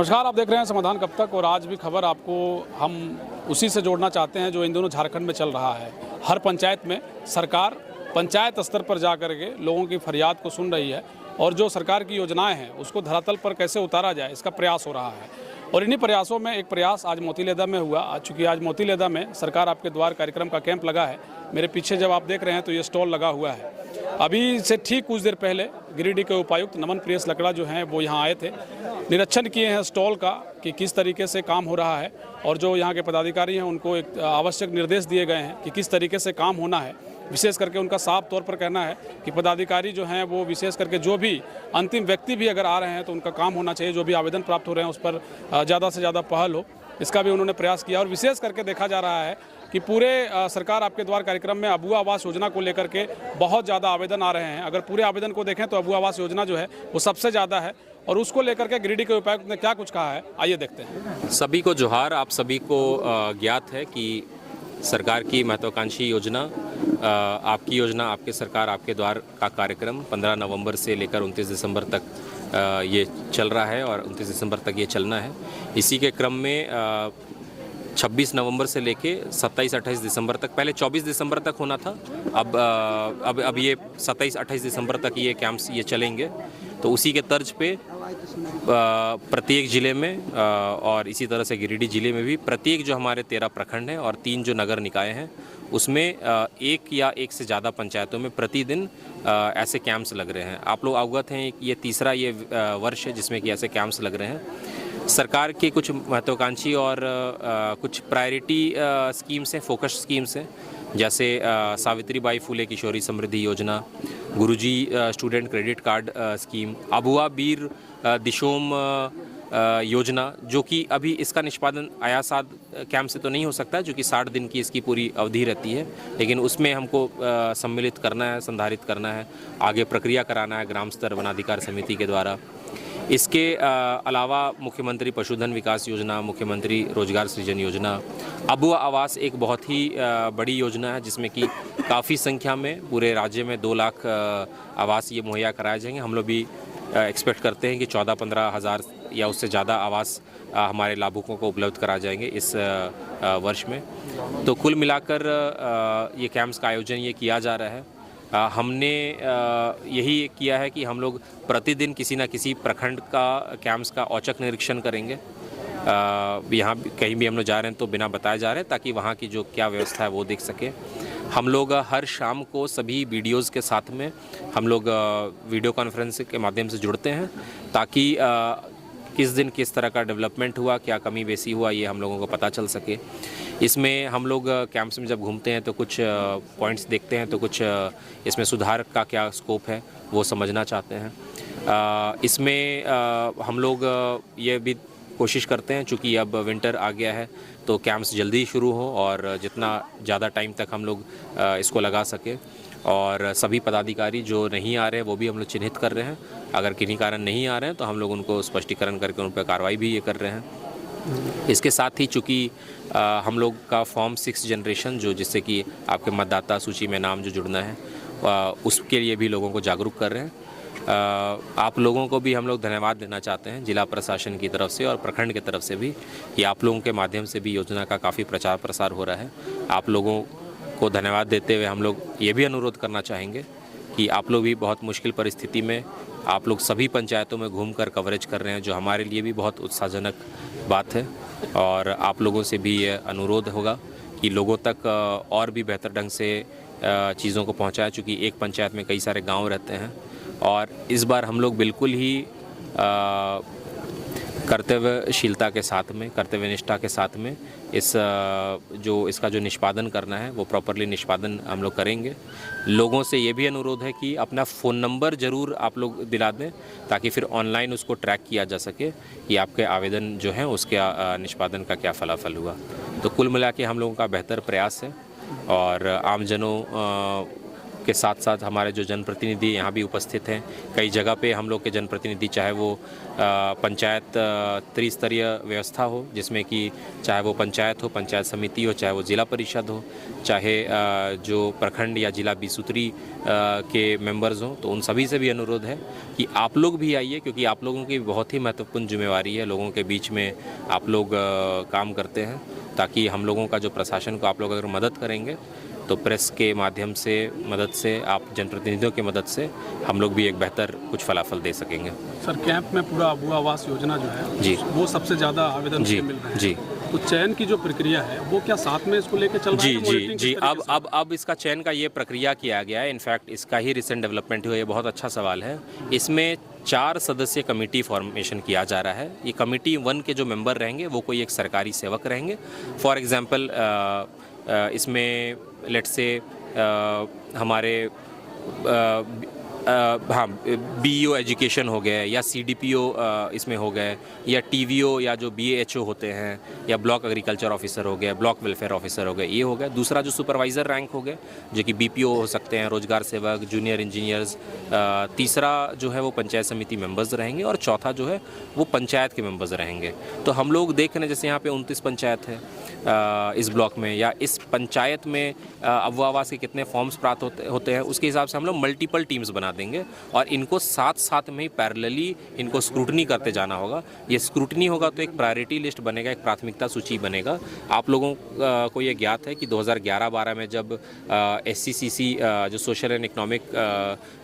नमस्कार, आप देख रहे हैं समाधान कब तक। और आज भी खबर आपको हम उसी से जोड़ना चाहते हैं जो इन दोनों झारखंड में चल रहा है। हर पंचायत में सरकार पंचायत स्तर पर जा कर के लोगों की फरियाद को सुन रही है और जो सरकार की योजनाएं हैं उसको धरातल पर कैसे उतारा जाए इसका प्रयास हो रहा है। और इन्हीं प्रयासों में एक प्रयास आज मोतीलेदा में हुआ। चूँकि आज मोतीलेदा में सरकार आपके द्वार कार्यक्रम का कैंप लगा है। मेरे पीछे जब आप देख रहे हैं तो ये स्टॉल लगा हुआ है। अभी से ठीक कुछ देर पहले गिरिडीह के उपायुक्त नमन प्रियस लकड़ा जो हैं वो यहाँ आए थे, निरीक्षण किए हैं स्टॉल का कि किस तरीके से काम हो रहा है। और जो यहाँ के पदाधिकारी हैं उनको एक आवश्यक निर्देश दिए गए हैं कि किस तरीके से काम होना है। विशेष करके उनका साफ तौर पर कहना है कि पदाधिकारी जो हैं वो विशेष करके जो भी अंतिम व्यक्ति भी अगर आ रहे हैं तो उनका काम होना चाहिए, जो भी आवेदन प्राप्त हो रहे हैं उस पर ज़्यादा से ज़्यादा पहल हो, इसका भी उन्होंने प्रयास किया। और विशेष करके देखा जा रहा है कि पूरे सरकार आपके द्वार कार्यक्रम में अबुआ आवास योजना को लेकर के बहुत ज़्यादा आवेदन आ रहे हैं। अगर पूरे आवेदन को देखें तो अबुआ आवास योजना जो है वो सबसे ज़्यादा है। और उसको लेकर के गिरिडीह के उपायुक्त ने क्या कुछ कहा है, आइए देखते हैं। सभी को जोहार। आप सभी को ज्ञात है कि सरकार की महत्वाकांक्षी योजना आपकी योजना आपके सरकार आपके द्वार का कार्यक्रम 15 नवंबर से लेकर 29 दिसंबर तक ये चल रहा है और 29 दिसंबर तक ये चलना है। इसी के क्रम में 26 नवंबर से लेके 27-28 दिसंबर तक, पहले 24 दिसंबर तक होना था, अब ये 27-28 दिसंबर तक ये कैंप्स ये चलेंगे। तो उसी के तर्ज पे प्रत्येक ज़िले में और इसी तरह से गिरिडीह ज़िले में भी प्रत्येक जो हमारे 13 प्रखंड हैं और 3 जो नगर निकाय हैं उसमें एक या एक से ज़्यादा पंचायतों में प्रतिदिन ऐसे कैंप्स लग रहे हैं। आप लोग अवगत हैं ये तीसरा वर्ष है जिसमें कि ऐसे कैंप्स लग रहे हैं। सरकार के कुछ महत्वाकांक्षी और कुछ प्रायोरिटी स्कीम्स हैं, फोकस स्कीम्स हैं, जैसे Savitribai Phule Kishori Samriddhi Yojana, Guruji student credit card scheme, Abua Bir Dishom Yojana, जो कि अभी इसका निष्पादन आयासाद कैंप से तो नहीं हो सकता जो कि 60 दिन की इसकी पूरी अवधि रहती है, लेकिन उसमें हमको सम्मिलित करना है, संधारित करना है, आगे प्रक्रिया कराना है ग्राम स्तर वनाधिकार समिति के द्वारा। इसके अलावा मुख्यमंत्री पशुधन विकास योजना, मुख्यमंत्री रोजगार सृजन योजना, अबुआ आवास एक बहुत ही बड़ी योजना है जिसमें कि काफ़ी संख्या में पूरे राज्य में 2 लाख आवास ये मुहैया कराए जाएंगे। हम लोग भी एक्सपेक्ट करते हैं कि 14-15 हज़ार या उससे ज़्यादा आवास हमारे लाभुकों को उपलब्ध करा जाएंगे इस वर्ष में। तो कुल मिलाकर ये कैंप्स का आयोजन ये किया जा रहा है। हमने यही किया है कि हम लोग प्रतिदिन किसी न किसी प्रखंड का कैंप्स का औचक निरीक्षण करेंगे। यहाँ कहीं भी हम लोग जा रहे हैं तो बिना बताए जा रहे हैं ताकि वहाँ की जो क्या व्यवस्था है वो देख सके। हम लोग हर शाम को सभी वीडियोज़ के साथ में हम लोग वीडियो कॉन्फ्रेंस के माध्यम से जुड़ते हैं ताकि किस दिन किस तरह का डेवलपमेंट हुआ, क्या कमी बेसी हुआ, ये हम लोगों को पता चल सके। इसमें हम लोग कैंप्स में जब घूमते हैं तो कुछ पॉइंट्स देखते हैं, तो कुछ इसमें सुधार का क्या स्कोप है वो समझना चाहते हैं। इसमें हम लोग ये भी कोशिश करते हैं, चूँकि अब विंटर आ गया है तो कैंप्स जल्दी शुरू हो और जितना ज़्यादा टाइम तक हम लोग इसको लगा सके। और सभी पदाधिकारी जो नहीं आ रहे हैं वो भी हम लोग चिन्हित कर रहे हैं। अगर किन्हीं कारण नहीं आ रहे हैं तो हम लोग उनको स्पष्टीकरण करके उन पर कार्रवाई भी ये कर रहे हैं। इसके साथ ही चूँकि हम लोग का फॉर्म 6 जनरेशन जो जिससे कि आपके मतदाता सूची में नाम जो जुड़ना है उसके लिए भी लोगों को जागरूक कर रहे हैं। आप लोगों को भी हम लोग धन्यवाद देना चाहते हैं जिला प्रशासन की तरफ से और प्रखंड की तरफ से भी कि आप लोगों के माध्यम से भी योजना का काफ़ी प्रचार प्रसार हो रहा है। आप लोगों को धन्यवाद देते हुए हम लोग ये भी अनुरोध करना चाहेंगे कि आप लोग भी बहुत मुश्किल परिस्थिति में आप लोग सभी पंचायतों में घूमकर कवरेज कर रहे हैं, जो हमारे लिए भी बहुत उत्साहजनक बात है। और आप लोगों से भी ये अनुरोध होगा कि लोगों तक और भी बेहतर ढंग से चीज़ों को पहुँचाएं, चूँकि एक पंचायत में कई सारे गाँव रहते हैं। और इस बार हम लोग बिल्कुल ही कर्तव्यशीलता के साथ में, कर्तव्यनिष्ठा के साथ में इसका जो निष्पादन करना है वो प्रॉपरली निष्पादन हम लोग करेंगे। लोगों से ये भी अनुरोध है कि अपना फ़ोन नंबर ज़रूर आप लोग दिला दें ताकि फिर ऑनलाइन उसको ट्रैक किया जा सके कि आपके आवेदन जो हैं उसके निष्पादन का क्या फलाफल हुआ। तो कुल मिला के हम लोगों का बेहतर प्रयास है और आमजनों के साथ साथ हमारे जो जनप्रतिनिधि यहाँ भी उपस्थित हैं। कई जगह पे हम लोग के जनप्रतिनिधि, चाहे वो पंचायत त्रिस्तरीय व्यवस्था हो, जिसमें कि चाहे वो पंचायत हो, पंचायत समिति हो, चाहे वो जिला परिषद हो, चाहे जो प्रखंड या जिला बीसूत्री के मेंबर्स हों, तो उन सभी से भी अनुरोध है कि आप लोग भी आइए, क्योंकि आप लोगों की बहुत ही महत्वपूर्ण जिम्मेवारी है। लोगों के बीच में आप लोग काम करते हैं, ताकि हम लोगों का जो प्रशासन को आप लोग अगर मदद करेंगे तो प्रेस के माध्यम से मदद से, आप जनप्रतिनिधियों की मदद से हम लोग भी एक बेहतर कुछ फलाफल दे सकेंगे। सर, कैंप में पूरा अबू आवास योजना जो है जी, वो सबसे ज़्यादा आवेदन जी मिल रहे हैं। जी, तो चयन की जो प्रक्रिया है वो क्या साथ में इसको लेकर चल रहा है? जी जी जी, अब इसका चयन का ये प्रक्रिया किया गया है। इनफैक्ट इसका ही रिसेंट डेवलपमेंट हुआ है। ये बहुत अच्छा सवाल है। इसमें 4 सदस्यीय कमेटी फॉर्मेशन किया जा रहा है। ये कमेटी 1 के जो मेंबर रहेंगे वो कोई एक सरकारी सेवक रहेंगे। फॉर एग्जांपल इसमें लेट्स से हमारे हाँ, बीईओ एजुकेशन हो गए, या सीडीपीओ इसमें हो गए, या टीवीओ, या जो बीएएचओ होते हैं, या ब्लॉक एग्रीकल्चर ऑफिसर हो गए, ब्लॉक वेलफेयर ऑफिसर हो गए, ये हो गया। दूसरा जो सुपरवाइज़र रैंक हो गए, जो कि बीपीओ हो सकते हैं, रोजगार सेवक, जूनियर इंजीनियर्स। तीसरा जो है वो पंचायत समिति मेंबर्स रहेंगे, और चौथा जो है वो पंचायत के मेंबर्स रहेंगे। तो हम लोग देख रहे हैं, जैसे यहाँ पे 29 पंचायत है इस ब्लॉक में, या इस पंचायत में अबू आवास के कितने फॉर्म्स प्राप्त होते हैं, उसके हिसाब से हम लोग मल्टीपल टीम्स बना देंगे, और इनको साथ साथ में ही पैरेलली इनको स्क्रूटनी करते जाना होगा। ये स्क्रूटनी होगा तो एक प्रायोरिटी लिस्ट बनेगा, एक प्राथमिकता सूची बनेगा। आप लोगों को ये ज्ञात है कि 2011-12 में जब SCCC जो सोशल एंड इकोनॉमिक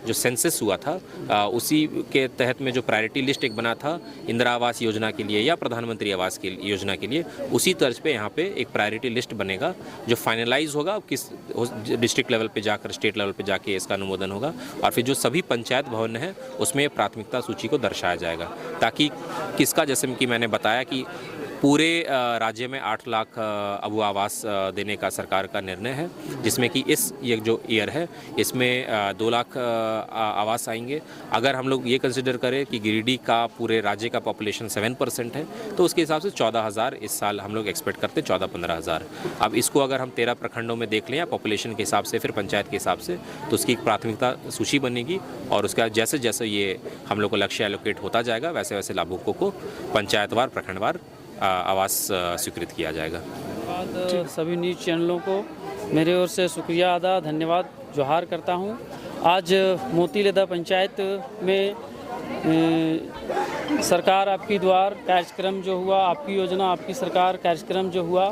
जो सेंसस हुआ था, उसी के तहत में जो प्रायोरिटी लिस्ट एक बना था इंदिरा आवास योजना के लिए या प्रधानमंत्री आवास की योजना के लिए, उसी तर्ज पे यहाँ पे एक प्रायोरिटी लिस्ट बनेगा जो फाइनलाइज होगा, किस डिस्ट्रिक्ट लेवल पे जाकर, स्टेट लेवल पे जाके इसका अनुमोदन होगा, और फिर जो सभी पंचायत भवन है उसमें प्राथमिकता सूची को दर्शाया जाएगा, ताकि किसका, जैसे कि मैंने बताया कि पूरे राज्य में 8 लाख अबू आवास देने का सरकार का निर्णय है, जिसमें कि ये जो ईयर है इसमें 2 लाख आवास आएंगे। अगर हम लोग ये कंसिडर करें कि गिरिडीह का पूरे राज्य का पॉपुलेशन 7% है, तो उसके हिसाब से 14,000 इस साल हम लोग एक्सपेक्ट करते हैं, 14-15,000। अब इसको अगर हम 13 प्रखंडों में देख लें, या पॉपुलेशन के हिसाब से, फिर पंचायत के हिसाब से, तो उसकी एक प्राथमिकता सूची बनेगी, और उसका जैसे जैसे ये हम लोग को लक्ष्य एलोकेट होता जाएगा, वैसे वैसे लाभुकों को पंचायतवार, प्रखंडवार आवास स्वीकृत किया जाएगा। सभी न्यूज़ चैनलों को मेरे ओर से शुक्रिया अदा, धन्यवाद, जोहार करता हूं। आज मोतीलेदा पंचायत में सरकार आपकी द्वार कार्यक्रम जो हुआ, आपकी योजना आपकी सरकार कार्यक्रम जो हुआ,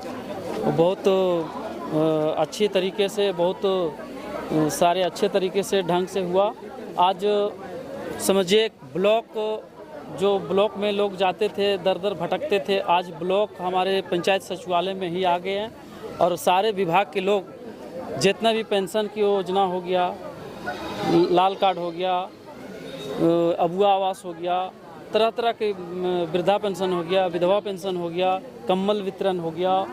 वो बहुत अच्छी तरीके से, बहुत सारे अच्छे तरीके से ढंग से हुआ। आज समझिए ब्लॉक में लोग जाते थे, दर दर भटकते थे, आज ब्लॉक हमारे पंचायत सचिवालय में ही आ गए हैं, और सारे विभाग के लोग जितना भी पेंशन की योजना हो गया, लाल कार्ड हो गया, अबू आवास हो गया, तरह तरह के वृद्धा पेंशन हो गया, विधवा पेंशन हो गया, कम्बल वितरण हो गया,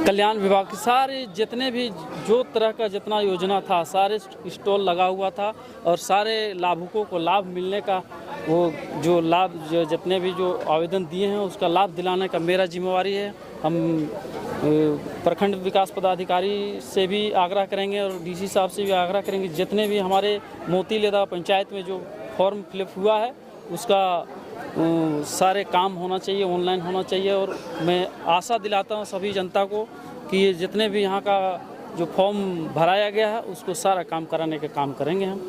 कल्याण विभाग के सारे जितने भी जो तरह का जितना योजना था, सारे स्टॉल लगा हुआ था, और सारे लाभुकों को लाभ मिलने का, वो जो लाभ जितने भी जो आवेदन दिए हैं उसका लाभ दिलाने का मेरा जिम्मेवारी है। हम प्रखंड विकास पदाधिकारी से भी आग्रह करेंगे, और DC साहब से भी आग्रह करेंगे, जितने भी हमारे मोतीलेदा पंचायत में जो फॉर्म फिलअप हुआ है उसका सारे काम होना चाहिए, ऑनलाइन होना चाहिए। और मैं आशा दिलाता हूँ सभी जनता को कि ये जितने भी यहाँ का जो फॉर्म भराया गया है उसको सारा काम कराने का काम करेंगे हम।